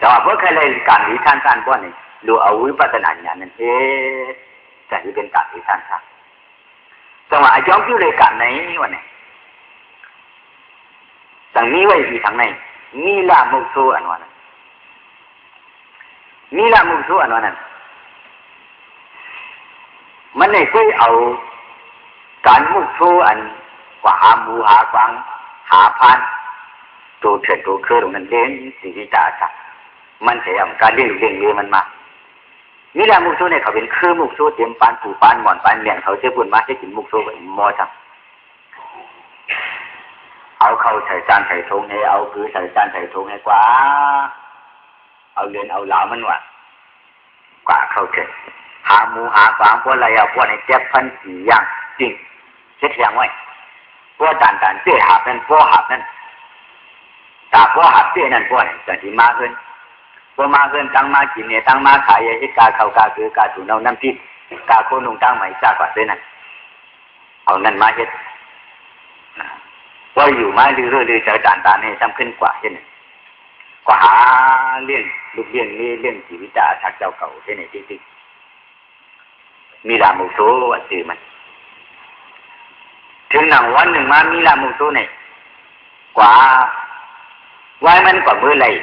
แต่ว่าพวกใครเลยการวิท่านท่านพวกนี้ดูเอาวิปัสสนาญาณนั่นจะเป็นการวิท่านท่านจังหวะย้อมอยู่เลยการไหนวะเนี่ยต่างนี้ไว้ที่ทางไหนมีละมุขโซอันนั้นมีละมุขโซอันนั้นมันไม่เคยเอาการมุขโซอันกว่าหาหมูหากวางหาพันตัวเถิดตัวคือตรงนั้นเด่นสิริตาจ้ะมันใช้การเลี้ยงมันมานี่แหละมุขโซเนี่ยเขาเป็นคือมุขโซเตรียมปานปูปานหมอนปานเลี้ยงเขาเชื่อปุ่นมาให้กินมุขโซเป็นมอจังเอาเข้าใส่จานใส่ทงให้เอาคือใส่จานใส่ทงให้กว่าเอาเรียนเอาเหลามันว่ากว่าเข้าเถิดหาหมูหากวางพวกอะไรพวกในเจ็บพันสี่อย่างจริงเช็ดอย่างไว้พวกด่านเจ้หาบนั่นพวกหาบนั่นตาพวกหาบเจ้นั่นพวกนี่จะที่มาขึ้นพวกมาขึ้นตั้งมากินเนี่ยตั้งมาขายไอ้กาเขากาคือกาถูนเอาน้ำพริกกาโคนุ่งตั้งใหม่จากว่าด้วยนั่นเอานั่นมาเช็ดว่าอยู่มาเรื่อยๆเจอด่านให้ซ้ำขึ้นกว่าเช่นนั้นกว่าหาเรื่องลูกเรื่องนี้เรื่องชีวิตจากเจ้าเก่าเช่นไหนจริงมีลามุโซว่าชื่อมันถึงหนังวันหนึ่งมามีลามุโซเนี่ยกว่าไว้มันกว่ามือเลย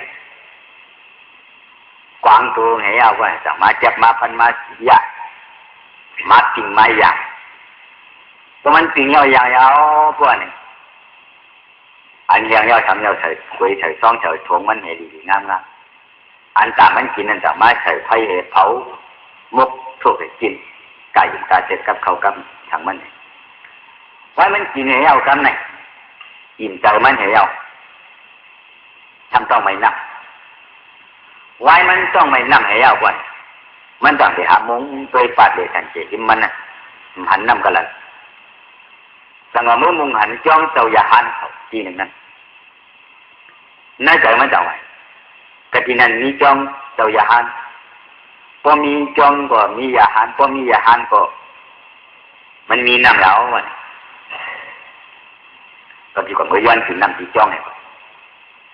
กวางตัวไงเอาไว้จะมาจับมาพันมาอยากมาติ่งมาอยากก็มันติ่งยาวพวกนี้อันยาวทำยาวใส่คุยใส่ซองใส่ถุงมันให้ดีงามอันตามันกินนั่นจะมาใส่ไผ่เผามุกถูกไปกินไก่กาเสร็จกับเขากับทางมันไว้มันกินเหวกันไหนอิ่มใจมันเหวทำต้องไม่นับไว้มันต้องไม่นั่งเหวก่อนมันต้องไปหามุ้งโดยปาดเลยทันเจกิมมันน่ะหันน้ำกันละสังเมื่อมุงหันจ้องเจ้าอย่าหันเขาทีหนึ่งนั้นน่าใจมันจะไว้กตินั้นมีจ้องเจ้าอย่าหันพอมีจ้องก็มีอย่าหันพอมีอย่าหันก็มันมีน้ำแล้วมันก็ที่ก่อนเมื่อย้อนถึงน้ำที่จ้องเนี่ย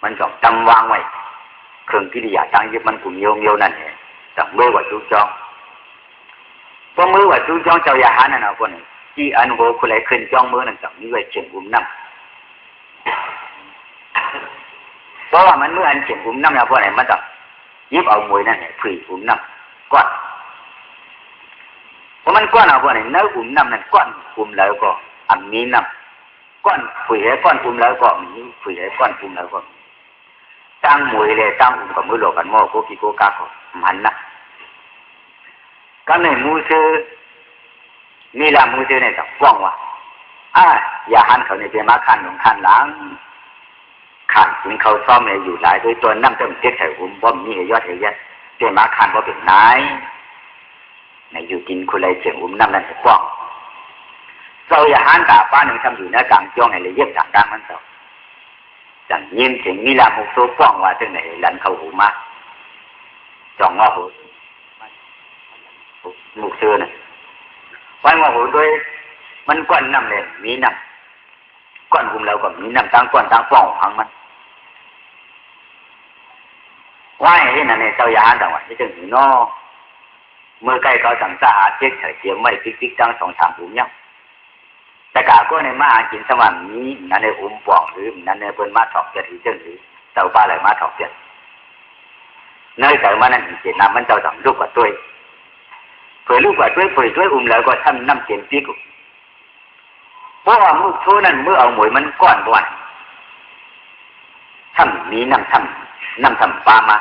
มันต้องจำวางไว้เครื่องกิริยาทางยึดมันกลุ่มโยนั่นเนี่ยต้องมือว่าจูจ้องพอมือว่าจูจ้องเจ้าอย่าหันนั่นเอาคนที่อนุโภคนไหนขึ้นจ้องมือนั่นต้องมีไว้เฉียงบุ้มน้ำเพราะว่ามันเมื่ออันเฉียงบุ้มน้ำแล้วพวกไหนมันต้องยิบเอามวยนั่นเนี่ยผืนบุ้มน้ำก้อนเพราะมันก้อนเอาพวกไหนเนื้อบุ้มน้ำนั่นก้อนบุ้มแล้วก็อันนี้น้ำก้อนผืนให้ก้อนบุ้มแล้วก็มีผืนให้ก้อนบุ้มแล้วก็ตั้งมวยเลยตั้งอุ่นกับมือหลอกกันหม้อโกกิโกกาก็มันนะก็ในมือซื้อมีละมือซื้อเนี่ยต้องฟ้องว่าอย่าหันเขาเนี่ยเป็นมาขันหลงขันหลังขันถึงเขาซ่อมเนี่ยอยู่หลายโดยตัวน้ำเต็มเจ็ดไข่หุ่มบ่มนี่ยอดเฮียเป็นมาขันบ่เป็นนายในอยู่กินคุณไรเฉียงหุ่มน้ำนั่นจะฟ้องเราอย่าหันตาป้าหนึ่งทำอยู่ในกลางจ้องให้เลยเย็บจากกลางมันเสาจังยิ้มถึงมีละมุกโซ่ฟ้องว่าถึงไหนหลันเขาหูมาจ่องว่าหูมุกเสือน่ะไว้ว่าหูด้วยมันก้อนน้ำเลยมีน้ำก้อนคุมแล้วก็มีน้ำตั้งก้อนตั้งฟ้องพังมันว่าอย่างนี้นะเนี่ยเจ้าอย่าหันต่างวันที่ถึงหูนอเมื่อใกล้เขาสั่งสะอาดเช็คเฉยเสียไม่ติ๊กตั้งสองสามหูเนี่ยแต่กาก็ในมากินสว่างนี้นั่นในอุ้มป่องหรือนั่นในเปิ้นมาถอกเสียหรือเจ้าหรือเต่าปลาไหลมาถอกเสียเนยเต่ามานั่นเสียน้ำมันเจ้าสองลูกกว่าตัวเผยลูกกว่าตัวเผยตัวอุ้มแล้วก็ทำน้ำเสียนปีกเพราะว่ามือโชนั่นเมื่อเอาหมวยมันก้อนบ่อนทำนี้น้ำทำปลามา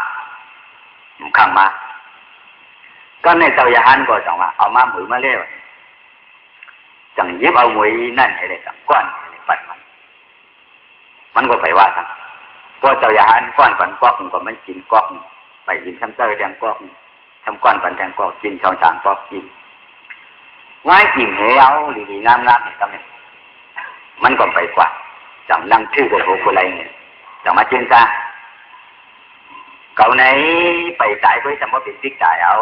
ข้างมาก็ในเต่าอย่าหันก็จังว่าเอามาหมวยมาเล่จังยิบเอามวยนั่นให้ได้จังก้อนปัดมันก็ไปว่าทั้งพอเจ้าอย่าหันก้อนปันก๊อกก็มันกินก๊อกไปกินทำเจ้าแทงก๊อกทำก้อนปันแทงก๊อกกินช่องจางก๊อกกินง่ายกินเหวดีๆงามๆเนี่ยทำไงมันก็ไปกว่าจังนั่งชื่อกับโคอะไรเนี่ยจังมาจิ้นซะเก่าไหนไปจ่ายด้วยจำว่าเป็นติ๊กจ่ายเอา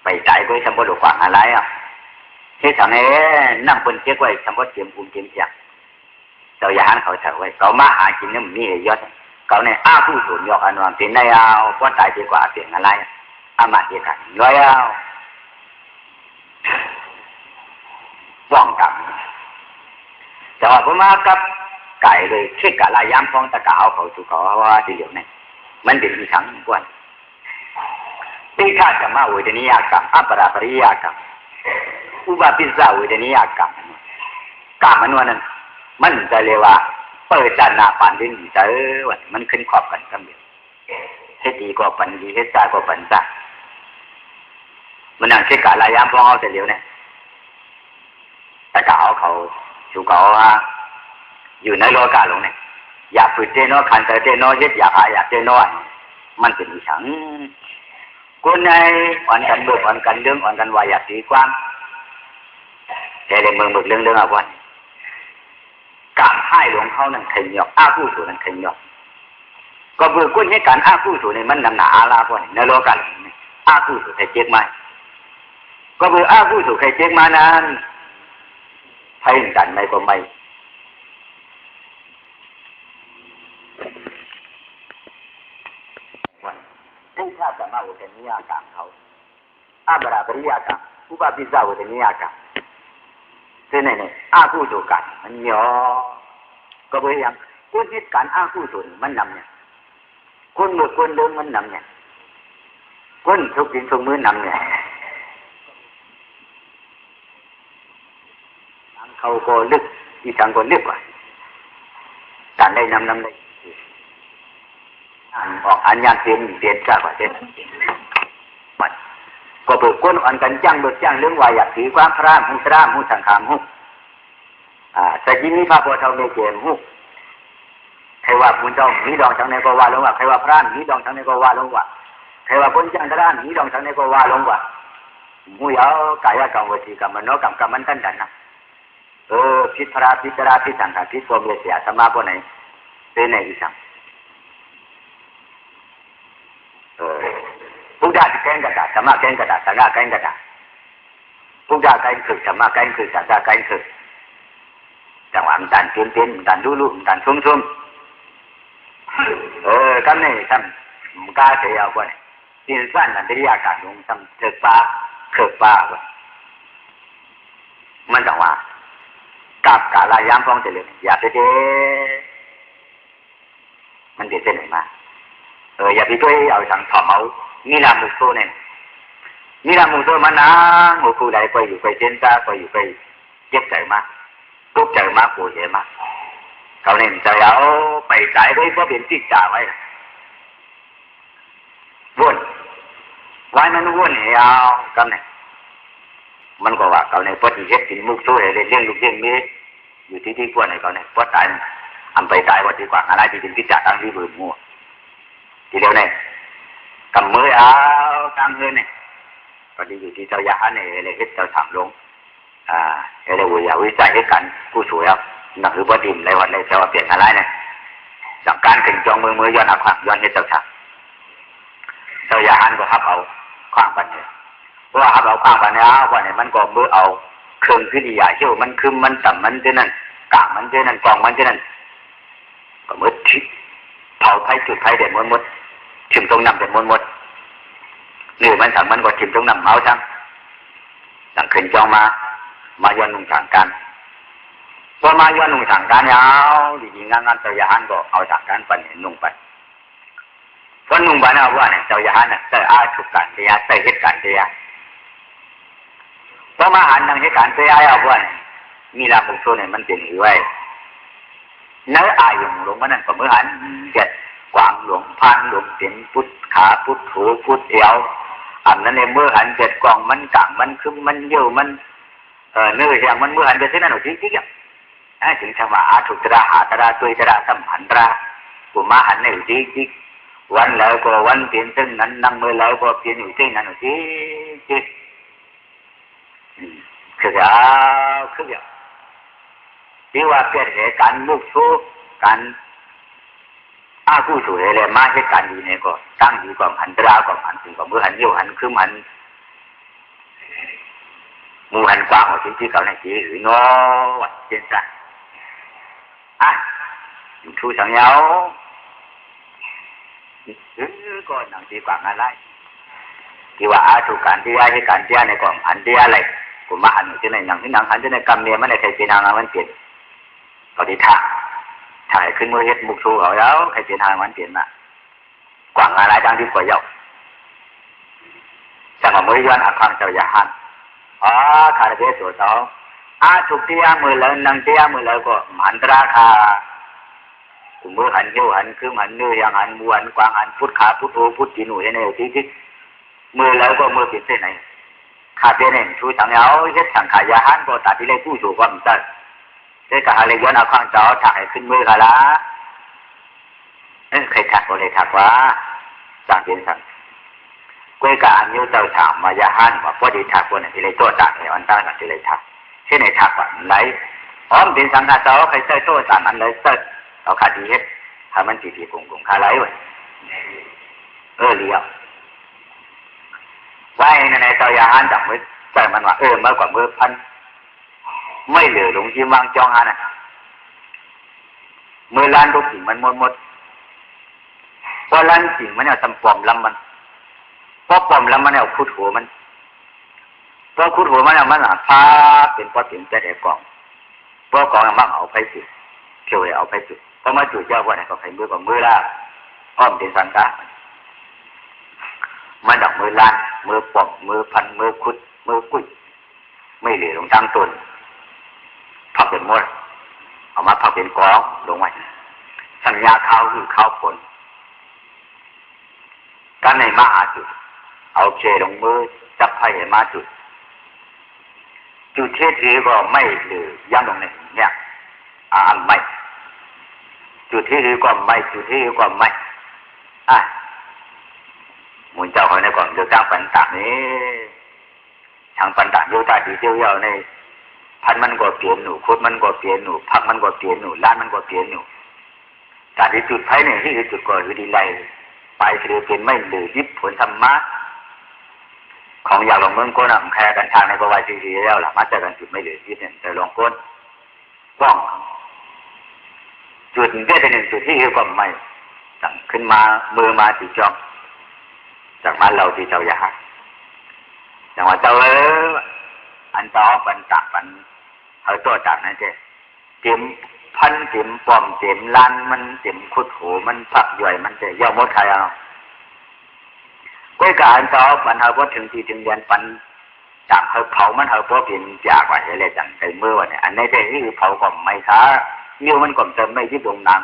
ไปจ่ายด้วยจำว่าหลวงฝังอะไรที่ทางนี้นั่งคนเช็คไว้ทำว่าเตรียมภูมิเตรียมเสียงเจ้าอย่าหันเขาเฉยไว้เขามาหากินเนี่ยมันมียอด เขาเนี่ยอ้าผู้สูญยกอันวันเป็นได้เอาเพราะตายดีกว่าเสียงอะไรอามาดีกันร้อยเอาป้องกันแต่ว่าผมมากับไก่เลยเช็คกับลายย้ำฟองตะกาวเขาถูกเขาว่าดีเดียวเนี่ยมันเป็นอีสังกวนปีชาจะมาวิเดนิยากรรมอัปราปริยากรรมอุบาปิสาวิเดนิยากรรมกรรมมันวันนั้นมันจะเรียกว่าเปิดจานนาปันดินเจอวันมันขึ้นขอบกันกันเดียวเฮ็ดดีกว่าปันดีเฮ็ดใจกว่าปันใจมันนั่งเช็คกับลายย้ำฟองเอาแต่เดียวเนี่ยตะกาวเขาถูกเขาว่าอยู่ในโลกาหลงเนี่ยอยากฝึกเจโนขันเตเจโนยึดอยากหาอยากเจโนมันเป็นอีสังคนในอ่อนกันบุกอ่อนกันเรื่องอ่อนกันวายอยากตีความแต่ในเมืองบึกเรื่องเอาวันการให้หลวงเขานั่นขยอกอ้าผู้สูนั่นขยอกก็เบื่อคนให้การอ้าผู้สูนี่มันนำหนาอาลาพวกนี้ในโลกาหลงนี่อ้าผู้สูใครเจ๊กไหมก็เบื่ออ้าผู้สูใครเจ๊กมานั้นไพ่กันไม่ก็ไม่นี่ถ้าจะมาอุตนิยากรรมเขาอาบราปริยากรรมอุปปิสาอุตนิยากรรมซึ่งเนี่ยอาผู้สูกันมันเยอะก็เป็นอย่างคนยึดการอาผู้สูมันนำเนี่ยคนหมดคนเดิมมันนำเนี่ยคนทุกสิ่งทุกมือนำเนี่ยเขาก็ลึกอีสังก็ลึกกว่าการได้นำได้ออกอันยานเปลี่ยนซะกว่าเช่นมันก็เบิกก้นอ่อนกันจ้างเบิกจ้างเรื่องวายอยากถือความพระมุสรามุสังขามหุสกินิพาโพเทาเมเกมหุใครว่ามุนเจ้ามีดองทางไหนก็ว่าลงว่าใครว่าพระมีดองทางไหนก็ว่าลงว่าใครว่าคนจ้างทางมีดองทางไหนก็ว่าลงว่ามุยเอากายกรรมวจีกรรมมโนกรรมกรรมมันกันนะพิษพระพิจาราพิสังขารพิษโกเมเสียสมาโพไหนเป็นไหนอีสังพุทธะที่แกงกระดาษธรรมะแกงกระดาษสังฆะแกงกระดาษพุทธะแกงคือธรรมะแกงคือสังฆะแกงคือจังหวะมันตันเตี้ยนมันตันรู้มันตันชุ่มกันนี่ทำมันกาเสียเอาไว้ที่สั้นนั่นที่ยากการลงทำเถิดปลาไว้มันจังหวะกับกาลายามฟ้องเฉลี่ยอย่าไปเจมันเด็ดเส้นไหนมาอย่าไปด้วยเอาสังถอมเอานี่ละมุโซเนี่ยนี่ละมุโซมานะมุกูใดไปอยู่ไปเจนตาไปอยู่ไปเจ็บใจมาทุกข์ใจมาปวดใจมาเขาเนี่ยจะเอาไปจ่ายด้วยเพราะเป็นจิตจ่าไว้วนไว้มันวนเนี่ยเอากันเนี่ยมันก็ว่าเขาเนี่ยพอที่เฮ็ดกินมุกโซเลยเลี้ยงลูกเลี้ยงเมียอยู่ที่พวกเนี่ยเขาเนี่ยพอตายอันไปตายว่าดีกว่าอะไรที่เป็นจิตจ่าตั้งที่เบื่อมัวทีเดียวเนี่ยกำมือเอากำมือเนี่ยก็ดีอยู่ที่เจ้ายาเนี่ยเลยเฮ็ดเจ้าถามลงเลยวิจัยให้กันผู้สวยครับหนักหรือว่าดินในวันในเจ้าเปลี่ยนอะไรเนี่ยจากการขึ้นจองมือย้อนเอาความย้อนให้เจ้าถามเจ้ายาก็ฮับเอาความปัญญาเพราะว่าฮับเอาความปัญญาวันนี้มันก็มือเอาเครื่องขึ้นใหญ่เชี่ยวมันคึมมันต่ำมันเท่านั้นกางมันเท่านั้นกองมันเท่านั้นก็มือทิศเผาไฟจุดไฟเด่นหมดชิมตรงน้ำเด่นหมดนี่มันสั่งมันก็ชิมตรงน้ำเมาจังสั่งขึ้นจองมาย้อนนุ่งสั่งกันพอมาย้อนนุ่งสั่งกันยาวดีๆงานเจ้าหานก็เอาสั่งกันไปนุ่งไปพอนุ่งไปนะว่าเนี่ยเจ้าหานเนี่ยเจ้าอาถูกการเสียเจ้าเหตุการเสียพอมาหันทางเหตุการเสียเอาว่าเนี่ยมีลามุกโซเนี่ยมันเป็นหือไว้เนื้ออายุหลงมันนั่นก็เมื่อหันเจ็ดกวางหลวงพันหลวงเสียงพุทธขาพุทธหูพุทธเอวอันนั้นในเมื่อหันเจ็ดกองมันกางมันคึมมันเยี่ยวมันเนื้ออย่างมันเมื่อหันไปที่นั่นหนูจริงๆถึงธรรมะอาถูกตระหาตระตุยตระสัมพันตระกูมาหันในหนูจริงวันแล้วก็วันเปลี่ยนซึ่งนั้นนั่งเมื่อแล้วก็เปลี่ยนอยู่ที่นั่นหนูจริงคืออย่างที่ว่าเปลี่ยนเหตุการณ์มุกโซการอาผู้สวยเลยมาเหตุการณ์ดีเนี่ยก็ตั้งดีกว่าหันตราก็หันถึงกว่าเมื่อหันเยี่ยวหันคึมหันมูหันกว้างของที่เขาในจีหรือน้อวัดเจนจ้ะชูสังเยา ก็หนังดีกว่างานไรที่ว่าอาถูกการที่ย้ายให้การเจ้าในกล่องอันเดียอะไรกูมาอันที่ในหนังที่หนังอันที่ในกำเนียมันในใครเป็นทางมันเปลี่ยนก็ดีท่าถ่ายขึ้นมือเฮ็ดมุกชูเขาแล้วใครเป็นทางมันเปลี่ยนมากว่างานไรดังที่กว่าเยาจังหวะมือย้อนอักขังเจ้าอย่าหันคาราเบสตัวเขาถูกเตี้ยมือเลยนังเตี้ยมือเลยก็มันตราคากูมือหันเหี้ยวหันคือหันเนื้อยังหันมวนกวางหันพุทธขาพุทโธพุทธิหนูในที่มือแล้วก็มือปิดเส้นไหนขาเป็นเองชูสังเอาเฮ็ดสังขายาหันก็ตัดที่เลยผู้ถูกความตัดได้กะหาเลยย้อนเอาข้างเจ้าถักให้ขึ้นมือกันละใครถักก็เลยถักว่าสั่งเป็นสั่งก้อยกะอันยูเจ้าถามมายาหันว่าพอดีถักคนที่เลยโตตัดในวันตั้งที่เลยถักเช่นในถักว่าไหนเป็นสังขารเจ้าใครใส่โตตัดอันเลยเสร็จเอาขาดีเฮ็ดถ้ามันตีกงคาไหลไว้เลี้ยวไว้ในเจ้ายาหันจับมือใจมันว่าเมื่อกว่ามือพันไม่เหลือหลงที่วางจองหันมือล้านทุกสิ่งมันหมดพอล้านสิ่งมันเอาทำปลอมลำมันพอปลอมลำมันเอาคุดหัวมันพอคุดหัวมันเอามันพาเป็นพอถึงจะได้กล่องพอกล่องมันเอาไปจุดเกี่ยวเอาไปจุดพอมาจุดเจ้าว่าไหนก็ใครมือกับมือละเป็นสังกะมันดอกมือล้านมือปอมมือพันมือคุดมือกุ้ยไม่เหลือลงทั้งต้นพับเป็นมดเอามาพับเป็นกองลงไว้สัญญาเขาคือเขาผลการในมหาจุดเอาเชลงมือจับไพ่มาจุดเทถือก็ไม่เหลือย่างลงในเนี่ยไม่จุดที่ถือก็ไม่จุดที่ถือก็ไม่มุนเจ้าเขาในก่อนเดือดจ้างปันตากนี้ทางปันตากโยธาดีเจียวในพันมันก็เปลี่ยนหนูคุดมันก็เปลี่ยนหนูพักมันก็เปลี่ยนหนูล้านมันก็เปลี่ยนหนูการที่จุดไพ่เนี่ยที่คือจุดก่อนคือดีไรไปคือเป็นไม่หรือยิบผลธรรมะของอยากลงเมืองก้นแค่กันทางในประวัติศาสตร์แล้วล่ะมาจากกันจุดไม่เหลือยิบเนี่ยแต่ลงก้นป้องจุดได้เป็นหนึ่งจุดที่คือก็ไม่สั่งขึ้นมามือมาติดจอมจากบ้านเราที่เจ้าอยากอย่างว่าเจ้าอันต่อปันตักปันตัวตักนั่นเจ้เต็มพันเต็มปอมเต็มล้านมันเต็มคุดหูมันผักย่อยมันจะย่อมดใครเอาก้อยการต่อปันว่าถึงที่ถึงเดือนปันจากเผามันเพราะเป็นจากว่าอะไรจังใส่มือว่าเนี่ยอันนี้ได้ที่เผาก่อมไม่ช้านิ้วมันก่อมเติมไม่ที่ดวงนาง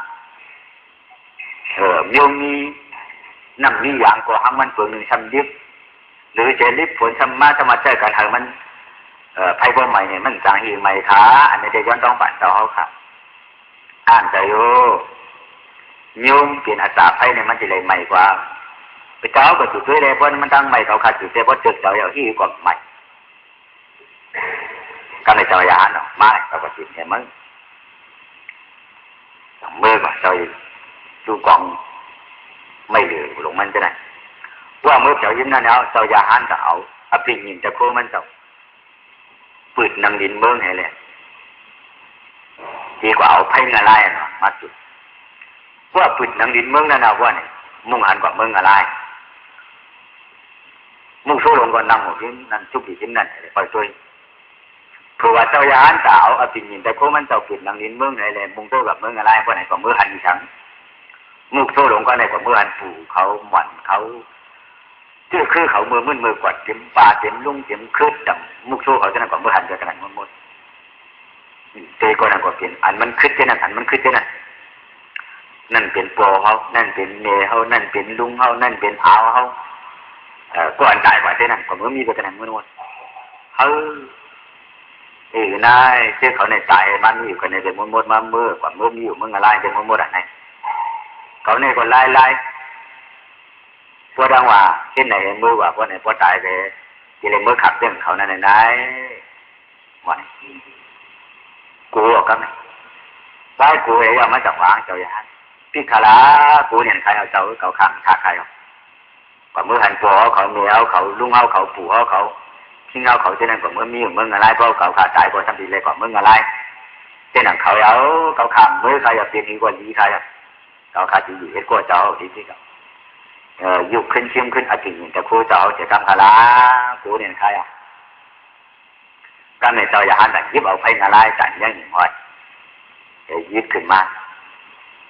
นิ้วมีน้ำมีอย่างก็หังมันตัวหนึ่งช้ำยิบหรือเจลิบผลช้ำมาสมาเจอกันมันไพ่บ่ใหม่เนี่ยมันจางอีใหม่ขาอันนี้จะย้อนต้องปั่นต่อเขาค่ะอ่านใจโยนิ้วเปลี่ยนอาสาไพ่เนี่ยมันจะเลยใหม่กว่าไปเจ้าก็จุดด้วยเลยเพราะมันตั้งใหม่เขาขาดจุดเจ้าเพราะจุดเจ้าอย่างที่ก่อนใหม่กันในเจ้าอย่าหันหรอกไม่เราก็จุดเนี่ยมึงมือก่อนเจ้าดูกองไม่เหลือหลงมันจะไหนว่าเมื่อเจ้ายิ้มนั่นแล้วเจ้าอย่าหันก็เอาอภิญิมจะโค้มันเจ้าปืดนังดินเมืองให้เลยดีกว่าเอาไพ่เงาลายเนาะมาจุดว่าปืดนังดินเมืองนั่นเอาว่าเนี่ยมุ่งหันกว่าเมืองอะไรมุ่งสู้ลงก่อนนั่งหัวยิ้มนั่นชุบยิ้มนั่นปล่อยตัวเผื่อว่าเจ้าอย่าหันก็เอาอภิญิมจะโค้มันเจ้าปืดนังดินเมืองให้เลยมุ่งสู้กับเมืองอะไรว่าไหนกว่าเมืองหันอีกครั้งมุกโซ่หลงก็ในกว่าเมื่ออันปู่เขาหม่อนเขาชื่อคือเขามือมึนมือกวาดเต็มป่าเต็มลุ่งเต็มคืดดังมุกโซ่เขาจะนั่นกว่าเมื่อหันจะขนาดหมดเตยก็นั่นกว่าเปลี่ยนอันมันคืดเท่านั้นอันมันคืดเท่านั้นนั่นเป็นปอเขานั่นเป็นเมเขานั่นเป็นลุงเขานั่นเป็นอาวเขาก็อันตายกว่าเท่านั้นกว่าเมื่อมีก็ขนาดหมดเขานายเชื่อเขาในตายมันมีอยู่กันในเป็นหมดมาเมื่อกว่าเมื่อมีอยู่เมื่ออะไรเป็นหมดอะไรเขาเนี่ยก็ไล่พวกดังว่าเช่นไหนมือว่าพวกไหนพวกตายไปที่เลยมือขับเรื่องเขานั่นไหนวันกูออกกันไหมใต้กูเองเอามาจากวางเจ้าอย่างพี่ขาลากูเห็นใครเอาเจ้าเขาขังขาใครเอากว่ามือหันปัวเขาเมียเขาลุงเอาเขาปู่เขาทิ้งเอาเขาเช่นนั้นกว่ามือมีอยู่มืออะไรเพราะเขาขาดตายเพราะทำดีเลยกว่ามืออะไรเช่นนั้นเขาเอาเขาขังมือใครเอาเปลี่ยนอีกว่าดีใครเขาขาดอยู่เห็นกลัวเจ้าดีที่เขา ยุคขึ้นเข้มขึ้นอธิแต่ครูเจ้าจะทำคาลาครูเรียนใครอ่ะก็ในเจ้าอย่าหันแต่ยิบเอาไฟงาลายจันยังหนึ่งหอยจะยึดขึ้นมา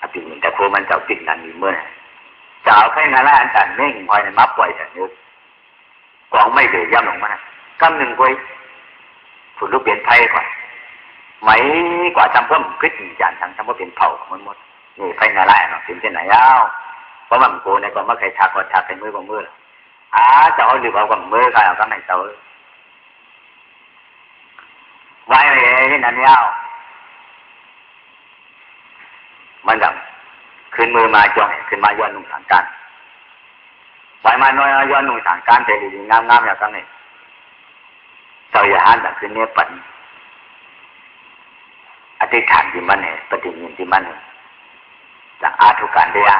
อธิแต่ครูมันเจ้าติดนั่นมีเมื่อเจ้าไฟงาลายจันไม่หนึ่งหอยในมัดปล่อยแต่นึกกองไม่เดือดย่ำลงมาก็หนึ่งไว้ฝุ่นลูกเปลี่ยนไทยก่อนไหมกว่าจำเพิ่มขึ้นจานทั้งจำว่าเป็นเผาหมดนี่ไฟงาลายเนาะถึงเส้นไหนยาวเพราะมันโกในก็ไม่เคยทักก็ทักเป็นมือกับมือเจ้าหรือเอากับมือกันเอากับไหนเจ้าไว้เลยนั่นยาวมันดังขึ้นมือมาจ่อยขึ้นมาย้อนนุ่งสังการไว้มาน้อยย้อนนุ่งสังการแต่ดีงามอย่างกันนี่เจ้าอย่าหันแต่ขึ้นเนี่ยปั่นอธิษฐานที่มันเนี่ยปฏิญาณที่มันเนี่ยจากอาทุการเดีย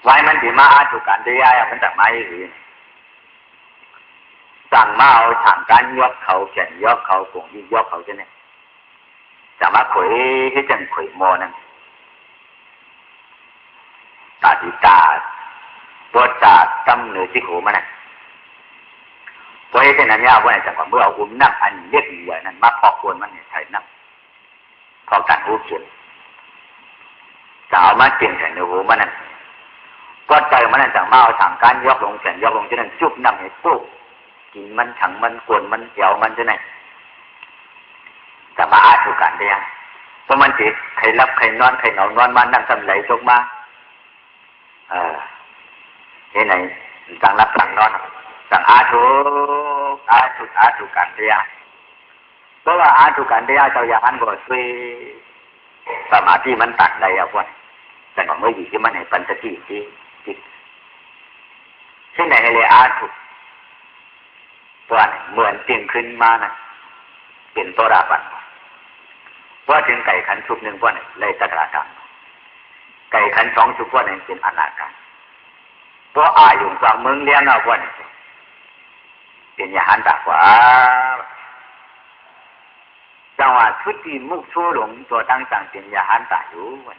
ไว้มันที่มาอาทุการเดียมันจากไม้อื่นสั่งมาเอาทางการยกเขาเขียนยกเขากงยิ่งยกเขาจะเนี่ยจะมาขุยให้จังขุยโมนั่นตาดีตาตัวตาตั้มเหนือที่หูมันน่ะเพราะฉะนั้นเนี่ยว่าจังหวะเมื่อเอาอุ้มนั่งอันเรียกใหญ่นั้นมาพอกควรมันเนี่ยใช่นั่งพอการหูเขียนสาวมาเตียงแข่งในหูมันนั่นก็ใจมันนั่นจากมาเอาทางการยกลงแขนยกลงจะนั่นจุบนั่งให้ปุ๊บกินมันฉังมันกวนมันเหี่ยวมันจะไหนจะมาอาถูกกันได้ยังเพราะมันติดใครรับใครนอนใครนอนมานั่งทำไหลจกมาที่ไหนสั่งรับสั่งนอนสั่งอาถูกกันได้ยังเพราะว่าอาถูกกันได้ยังเจ้าอย่างนั้นก็ช่วยสมาธิมันตัดได้เอาไว้แต่ก็เมื่ออยู่ที่มันให้ปัญจที่จิตเช่นไหนเลยอาถูกว่าเหมือนเตียงขึ้นมานะเป็นตัวราบันว่าถึงไก่ขันชุบหนึ่งว่าเนี่ยเลยตะกราการไก่ขันสองชุบว่าเนี่ยเป็นอนาการเพราะอายุกว่าเมืองเลี้ยงเอาว่าเนี่ยเป็นยาหันตากว่าจังหวะชุดที่มุกชั่วหลงตัวตั้งเป็นยาหันตาอยู่วัน